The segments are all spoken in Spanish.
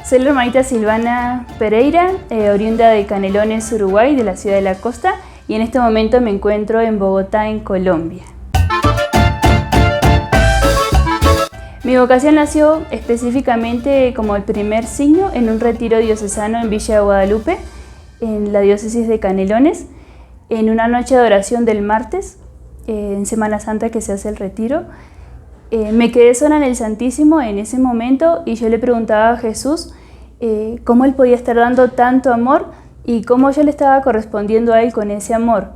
Soy la hermanita Silvana Pereira, oriunda de Canelones, Uruguay, de la ciudad de la Costa, y en este momento me encuentro en Bogotá, en Colombia. Mi vocación nació específicamente como el primer signo en un retiro diocesano en Villa de Guadalupe, en la diócesis de Canelones, en una noche de oración del martes, en Semana Santa que se hace el retiro. Me quedé sola en el Santísimo en ese momento y yo le preguntaba a Jesús cómo Él podía estar dando tanto amor y cómo yo le estaba correspondiendo a Él con ese amor.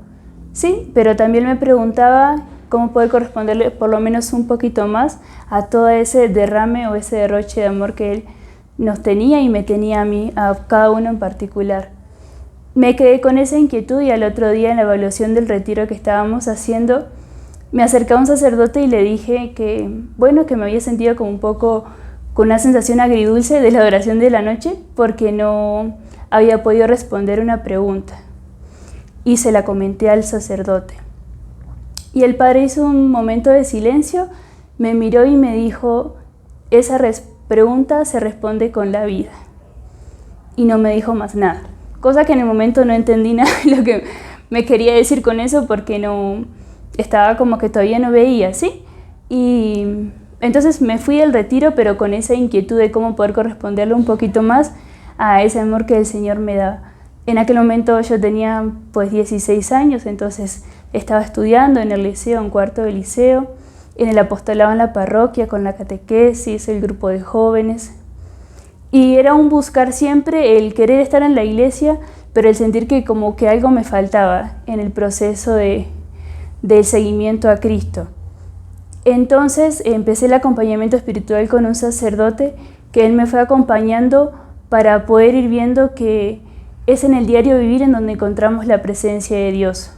Sí, pero también me preguntaba cómo poder corresponderle por lo menos un poquito más a todo ese derrame o ese derroche de amor que Él nos tenía y me tenía a mí, a cada uno en particular. Me quedé con esa inquietud y al otro día en la evaluación del retiro que estábamos haciendo, me acerqué a un sacerdote y le dije que me había sentido como un poco con una sensación agridulce de la adoración de la noche porque no había podido responder una pregunta. Y se la comenté al sacerdote. Y el padre hizo un momento de silencio, me miró y me dijo, esa pregunta se responde con la vida. Y no me dijo más nada. Cosa que en el momento no entendí nada de lo que me quería decir con eso porque no estaba como que todavía no veía, ¿sí? Y entonces me fui del retiro, pero con esa inquietud de cómo poder corresponderle un poquito más a ese amor que el Señor me da. En aquel momento yo tenía 16 años, entonces estaba estudiando en el liceo, en cuarto de liceo, en el apostolado en la parroquia, con la catequesis, el grupo de jóvenes. Y era un buscar siempre el querer estar en la iglesia, pero el sentir que como que algo me faltaba en el proceso del seguimiento a Cristo. Entonces empecé el acompañamiento espiritual con un sacerdote que él me fue acompañando para poder ir viendo que es en el diario vivir en donde encontramos la presencia de Dios.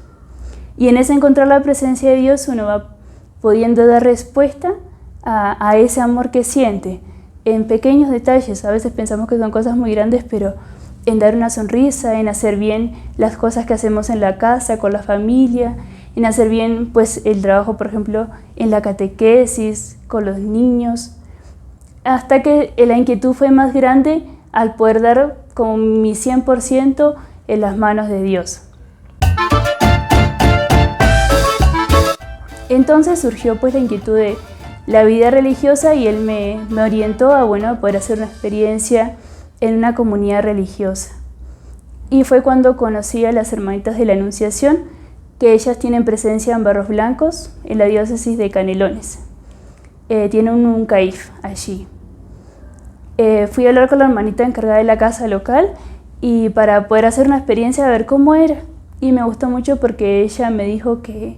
Y en ese encontrar la presencia de Dios uno va pudiendo dar respuesta a ese amor que siente en pequeños detalles. A veces pensamos que son cosas muy grandes, pero en dar una sonrisa, en hacer bien las cosas que hacemos en la casa, con la familia, en hacer bien el trabajo, por ejemplo, en la catequesis, con los niños, hasta que la inquietud fue más grande al poder dar como mi 100% en las manos de Dios. Entonces surgió la inquietud de la vida religiosa y él me orientó a poder hacer una experiencia en una comunidad religiosa. Y fue cuando conocí a las hermanitas de la Anunciación, que ellas tienen presencia en Barros Blancos, en la diócesis de Canelones. Tienen un CAIF allí. Fui a hablar con la hermanita encargada de la casa local y para poder hacer una experiencia a ver cómo era. Y me gustó mucho porque ella me dijo que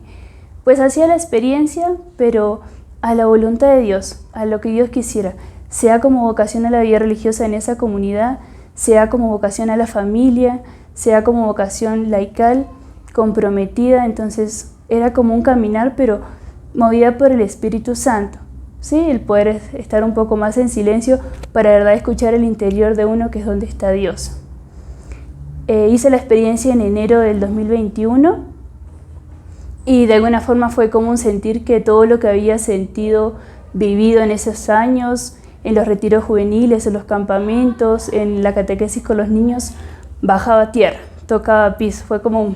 hacía la experiencia, pero a la voluntad de Dios, a lo que Dios quisiera, sea como vocación a la vida religiosa en esa comunidad, sea como vocación a la familia, sea como vocación laical, comprometida. Entonces era como un caminar, pero movida por el Espíritu Santo, ¿sí? El poder estar un poco más en silencio para de verdad escuchar el interior de uno, que es donde está Dios. Hice la experiencia en enero del 2021 y de alguna forma fue como un sentir que todo lo que había sentido, vivido en esos años, en los retiros juveniles, en los campamentos, en la catequesis con los niños, bajaba a tierra, tocaba piso. Fue como,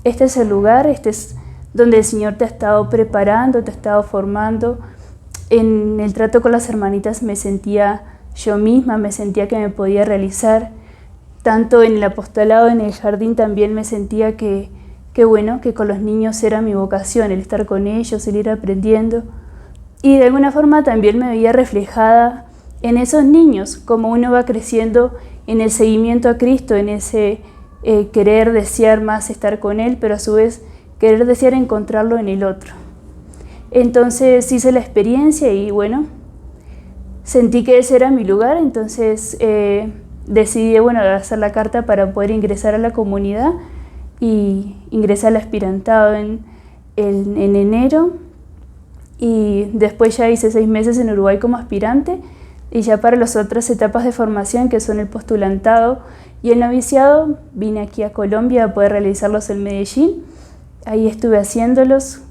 este es el lugar, este es donde el Señor te ha estado preparando, te ha estado formando. En el trato con las hermanitas me sentía yo misma, me sentía que me podía realizar. Tanto en el apostolado, en el jardín, también me sentía que con los niños era mi vocación, el estar con ellos, el ir aprendiendo. Y de alguna forma también me veía reflejada en esos niños, como uno va creciendo en el seguimiento a Cristo, en ese querer, desear más estar con Él, pero a su vez querer, desear encontrarlo en el otro. Entonces hice la experiencia y sentí que ese era mi lugar, entonces decidí hacer la carta para poder ingresar a la comunidad y ingresé al aspirantado en enero, y después ya hice 6 meses en Uruguay como aspirante, y ya para las otras etapas de formación, que son el postulantado y el noviciado, vine aquí a Colombia a poder realizarlos en Medellín. Ahí estuve haciéndolos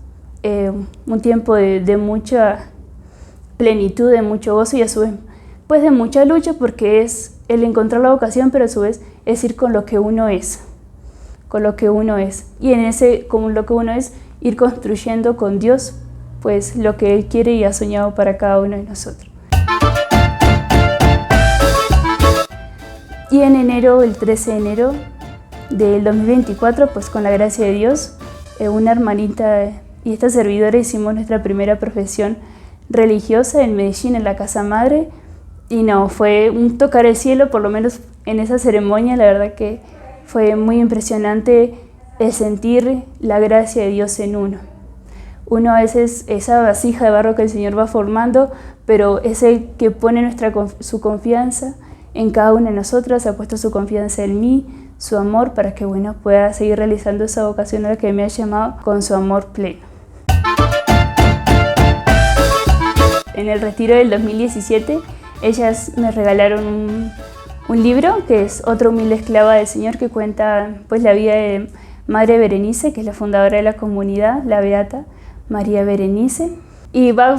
un tiempo de mucha plenitud, de mucho gozo, y a su vez pues de mucha lucha, porque es el encontrar la vocación, pero a su vez es ir con lo que uno es, con lo que uno es. Y en ese, con lo que uno es, ir construyendo con Dios, pues lo que Él quiere y ha soñado para cada uno de nosotros. Y en enero, el 13 de enero del 2024, pues con la gracia de Dios, una hermanita y esta servidora hicimos nuestra primera profesión religiosa en Medellín, en la Casa Madre. Y no, fue un tocar el cielo, por lo menos en esa ceremonia. La verdad que fue muy impresionante el sentir la gracia de Dios en uno. Uno a veces, esa vasija de barro que el Señor va formando, pero es el que pone su confianza en cada una de nosotras, ha puesto su confianza en mí, su amor, para que pueda seguir realizando esa vocación a la que me ha llamado con su amor pleno. En el retiro del 2017, ellas me regalaron un libro que es Otra humilde esclava del Señor, que cuenta pues la vida de Madre Berenice, que es la fundadora de la comunidad, la beata María Berenice, y va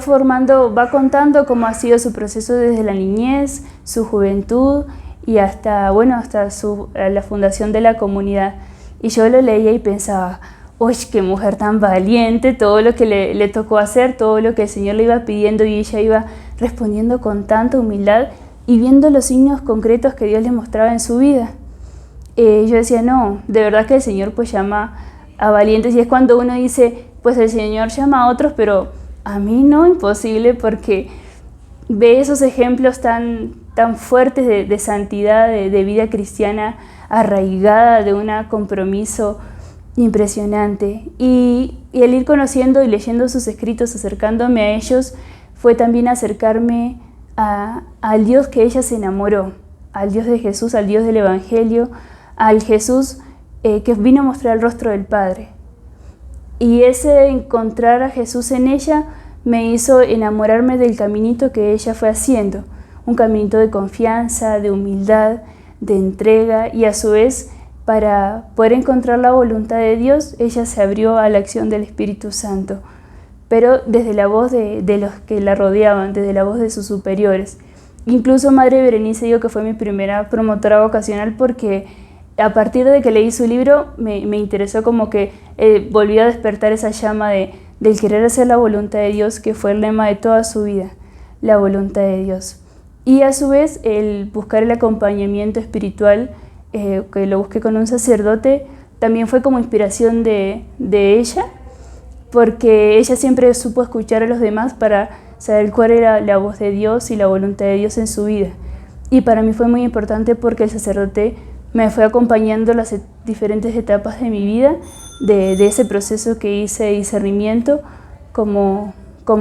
contando cómo ha sido su proceso desde la niñez, su juventud y hasta la fundación de la comunidad. Y yo lo leía y pensaba, ¡uy, qué mujer tan valiente! Todo lo que le tocó hacer, todo lo que el Señor le iba pidiendo, y ella iba respondiendo con tanta humildad y viendo los signos concretos que Dios le mostraba en su vida. Yo decía, no, de verdad que el Señor pues llama a valientes, y es cuando uno dice, pues el Señor llama a otros, pero a mí no, imposible, porque ve esos ejemplos tan fuertes de santidad, de vida cristiana arraigada, de un compromiso impresionante. Y el ir conociendo y leyendo sus escritos, acercándome a ellos, fue también acercarme al Dios que ella se enamoró, al Dios de Jesús, al Dios del Evangelio, al Jesús que vino a mostrar el rostro del Padre. Y ese encontrar a Jesús en ella me hizo enamorarme del caminito que ella fue haciendo, un caminito de confianza, de humildad, de entrega, y a su vez, para poder encontrar la voluntad de Dios, ella se abrió a la acción del Espíritu Santo, pero desde la voz de los que la rodeaban, desde la voz de sus superiores. Incluso Madre Berenice, digo que fue mi primera promotora vocacional, porque a partir de que leí su libro me interesó, como que volvió a despertar esa llama del querer hacer la voluntad de Dios, que fue el lema de toda su vida, la voluntad de Dios. Y a su vez el buscar el acompañamiento espiritual, que lo busqué con un sacerdote, también fue como inspiración de ella, porque ella siempre supo escuchar a los demás para saber cuál era la voz de Dios y la voluntad de Dios en su vida. Y para mí fue muy importante, porque el sacerdote me fue acompañando las diferentes etapas de mi vida, de ese proceso que hice de discernimiento, como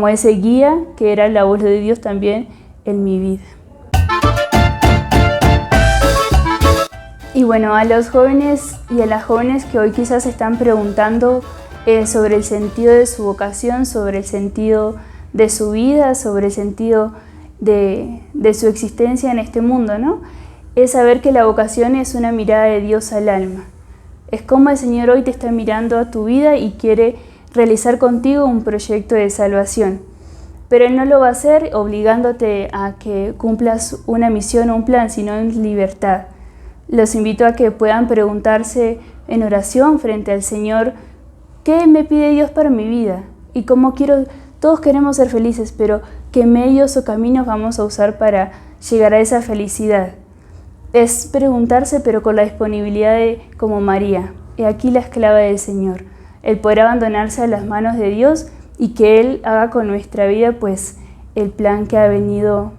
ese guía que era la voz de Dios también en mi vida. Y bueno, a los jóvenes y a las jóvenes que hoy quizás están preguntando sobre el sentido de su vocación, sobre el sentido de su vida, sobre el sentido de su existencia en este mundo, ¿no? Es saber que la vocación es una mirada de Dios al alma. Es como el Señor hoy te está mirando a tu vida y quiere realizar contigo un proyecto de salvación. Pero Él no lo va a hacer obligándote a que cumplas una misión o un plan, sino en libertad. Los invito a que puedan preguntarse en oración frente al Señor, ¿qué me pide Dios para mi vida? Y cómo todos queremos ser felices, pero ¿qué medios o caminos vamos a usar para llegar a esa felicidad? Es preguntarse, pero con la disponibilidad como María. He aquí la esclava del Señor. El poder abandonarse a las manos de Dios y que Él haga con nuestra vida pues el plan que ha venido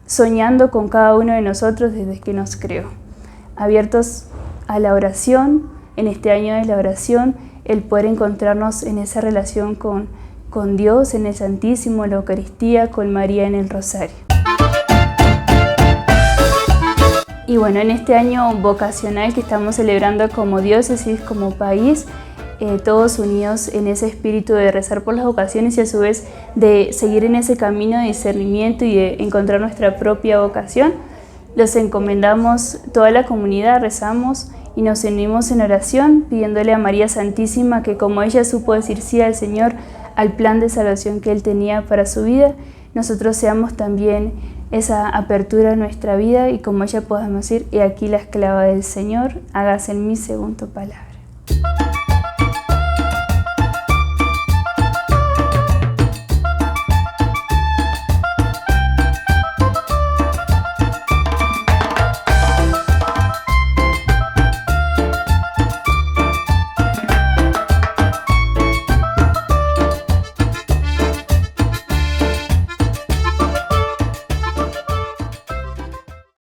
soñando con cada uno de nosotros desde que nos creó. Abiertos a la oración, en este año de la oración, el poder encontrarnos en esa relación con Dios, en el Santísimo, en la Eucaristía, con María en el Rosario. Y bueno, en este año vocacional que estamos celebrando como diócesis, como país, todos unidos en ese espíritu de rezar por las vocaciones y a su vez de seguir en ese camino de discernimiento y de encontrar nuestra propia vocación, los encomendamos toda la comunidad, rezamos y nos unimos en oración pidiéndole a María Santísima que, como ella supo decir sí al Señor, al plan de salvación que Él tenía para su vida, nosotros seamos también esa apertura a nuestra vida y como ella podamos decir, he aquí la esclava del Señor, hágase en mí según tu palabra.